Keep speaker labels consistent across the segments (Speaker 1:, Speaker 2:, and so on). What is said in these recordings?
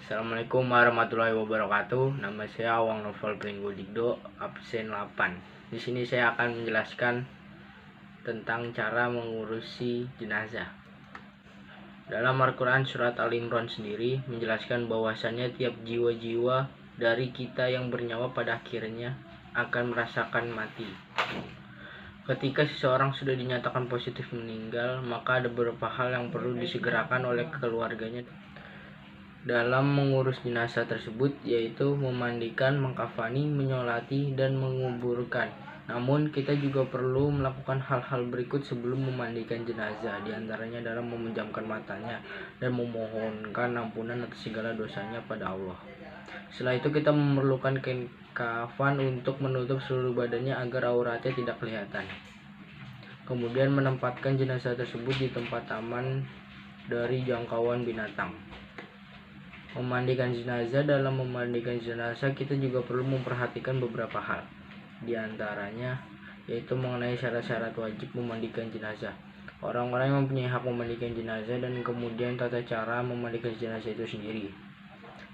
Speaker 1: Assalamualaikum warahmatullahi wabarakatuh. Nama saya Awang Novel Pringgo Digdo, absen 8. Di sini saya akan menjelaskan tentang cara mengurusi jenazah. Dalam Al-Quran surat Al-Imran sendiri menjelaskan bahwasannya tiap jiwa-jiwa dari kita yang bernyawa pada akhirnya akan merasakan mati. Ketika seseorang sudah dinyatakan positif meninggal, maka ada beberapa hal yang perlu disegerakan oleh keluarganya dalam mengurus jenazah tersebut, yaitu memandikan, mengkafani, menyolati, dan menguburkan. Namun kita juga perlu melakukan hal-hal berikut sebelum memandikan jenazah, diantaranya dalam memejamkan matanya dan memohonkan ampunan atas segala dosanya pada Allah. Setelah itu kita memerlukan kain kafan untuk menutup seluruh badannya agar auratnya tidak kelihatan. Kemudian menempatkan jenazah tersebut di tempat aman dari jangkauan binatang. Memandikan jenazah. Dalam memandikan jenazah kita juga perlu memperhatikan beberapa hal, di antaranya yaitu mengenai syarat-syarat wajib memandikan jenazah. Orang-orang yang mempunyai hak memandikan jenazah dan kemudian tata cara memandikan jenazah itu sendiri.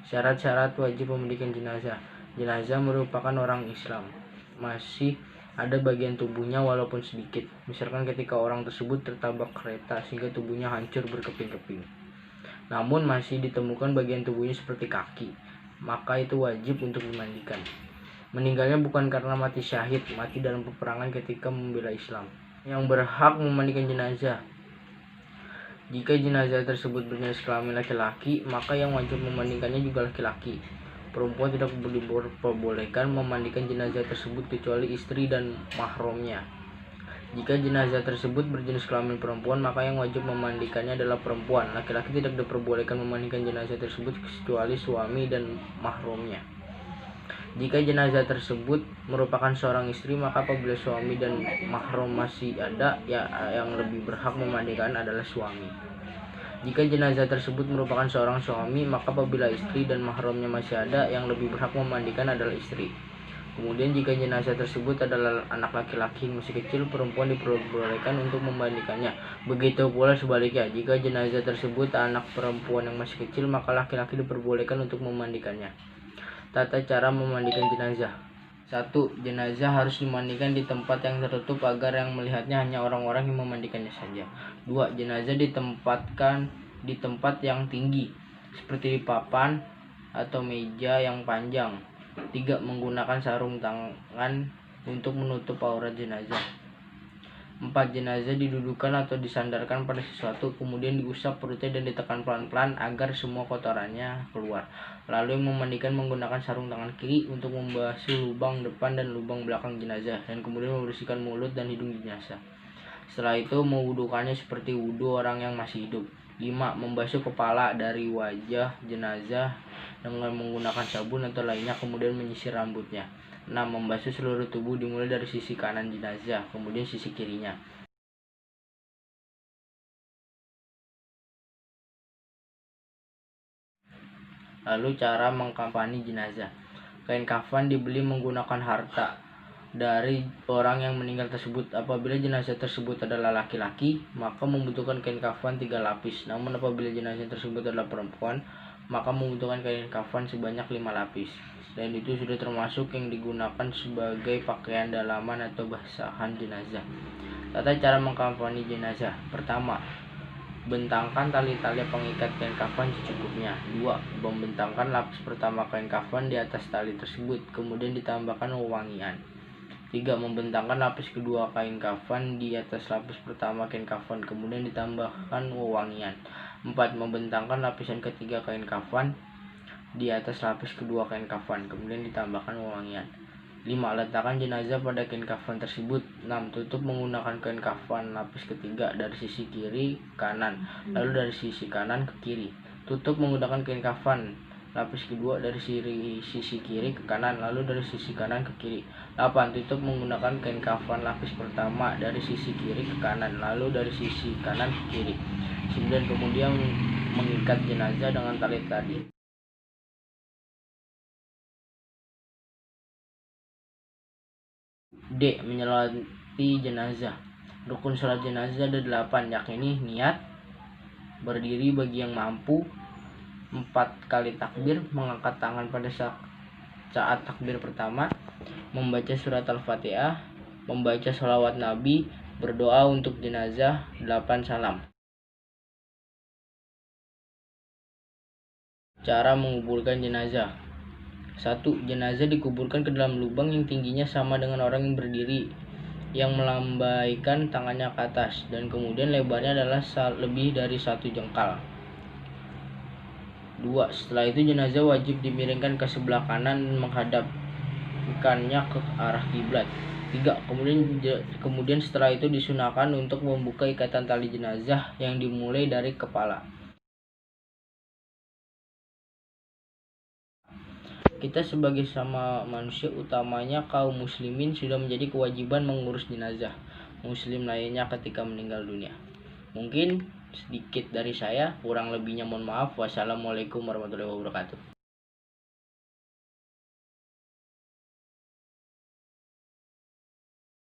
Speaker 1: Syarat-syarat wajib memandikan jenazah. Jenazah merupakan orang Islam. Masih ada bagian tubuhnya walaupun sedikit. Misalkan ketika orang tersebut tertabrak kereta sehingga tubuhnya hancur berkeping-keping, namun masih ditemukan bagian tubuhnya seperti kaki, maka itu wajib untuk dimandikan. Meninggalnya bukan karena mati syahid, mati dalam peperangan ketika membela Islam. Yang berhak memandikan jenazah. Jika jenazah tersebut berjenis kelamin laki-laki, maka yang wajib memandikannya juga laki-laki. Perempuan tidak diperbolehkan memandikan jenazah tersebut kecuali istri dan mahramnya. Jika jenazah tersebut berjenis kelamin perempuan, maka yang wajib memandikannya adalah perempuan. Laki-laki tidak diperbolehkan memandikan jenazah tersebut kecuali suami dan mahramnya. Jika jenazah tersebut merupakan seorang istri, maka apabila suami dan mahram masih ada, yang lebih berhak memandikan adalah suami. Jika jenazah tersebut merupakan seorang suami, maka apabila istri dan mahramnya masih ada, yang lebih berhak memandikan adalah istri. Kemudian jika jenazah tersebut adalah anak laki-laki yang masih kecil, perempuan diperbolehkan untuk memandikannya. Begitu pula sebaliknya, jika jenazah tersebut anak perempuan yang masih kecil, maka laki-laki diperbolehkan untuk memandikannya. Tata cara memandikan jenazah. 1. Jenazah harus dimandikan di tempat yang tertutup agar yang melihatnya hanya orang-orang yang memandikannya saja. 2. Jenazah ditempatkan di tempat yang tinggi, seperti di papan atau meja yang panjang. 3. Menggunakan sarung tangan untuk menutup aurat jenazah. 4. Jenazah didudukan atau disandarkan pada sesuatu, kemudian diusap perutnya dan ditekan pelan-pelan agar semua kotorannya keluar. Lalu yang memandikan menggunakan sarung tangan kiri untuk membasuh lubang depan dan lubang belakang jenazah, dan kemudian membersihkan mulut dan hidung jenazah. Setelah itu mewudukannya seperti wudu orang yang masih hidup. 5. Membasuh kepala dari wajah jenazah dengan menggunakan sabun atau lainnya, kemudian menyisir rambutnya. 6. Membasuh seluruh tubuh dimulai dari sisi kanan jenazah, kemudian sisi kirinya. Lalu cara mengkafani jenazah. Kain kafan dibeli menggunakan harta dari orang yang meninggal tersebut. Apabila jenazah tersebut adalah laki-laki, maka membutuhkan kain kafan 3 lapis. Namun apabila jenazah tersebut adalah perempuan, maka membutuhkan kain kafan sebanyak 5 lapis. Dan itu sudah termasuk yang digunakan sebagai pakaian dalaman atau basahan jenazah. Tata cara mengkafani jenazah. Pertama, bentangkan tali-tali pengikat kain kafan secukupnya. 2. Membentangkan lapis pertama kain kafan di atas tali tersebut, kemudian ditambahkan wewangian. 3. Membentangkan lapis kedua kain kafan di atas lapis pertama kain kafan, kemudian ditambahkan wewangian. 4. Membentangkan lapisan ketiga kain kafan di atas lapis kedua kain kafan, kemudian ditambahkan wewangian. 5. Letakkan jenazah pada kain kafan tersebut. 6. Tutup menggunakan kain kafan lapis ketiga dari sisi kiri kanan, lalu dari sisi kanan ke kiri. Tutup menggunakan kain kafan lapis kedua dari sisi kiri ke kanan, lalu dari sisi kanan ke kiri. 8. Tutup menggunakan kain kafan lapis pertama dari sisi kiri ke kanan, lalu dari sisi kanan ke kiri. 9. Kemudian mengikat jenazah dengan tali tadi. D. Menyolati jenazah. Rukun sholat jenazah ada 8, yakni niat, berdiri bagi yang mampu, 4 kali takbir, mengangkat tangan pada saat takbir pertama, membaca surat Al-Fatihah, membaca sholawat Nabi, berdoa untuk jenazah, 8 salam. Cara menguburkan jenazah. 1. Jenazah dikuburkan ke dalam lubang yang tingginya sama dengan orang yang berdiri, yang melambaikan tangannya ke atas, dan kemudian lebarnya adalah lebih dari 1 jengkal. 2. Setelah itu jenazah wajib dimiringkan ke sebelah kanan dan menghadapkannya ke arah kiblat. 3. Kemudian setelah itu disunahkan untuk membuka ikatan tali jenazah yang dimulai dari kepala. Kita sebagai sama manusia, utamanya kaum muslimin, sudah menjadi kewajiban mengurus jenazah muslim lainnya ketika meninggal dunia. Mungkin sedikit dari saya, kurang lebihnya mohon maaf. Wassalamualaikum warahmatullahi wabarakatuh.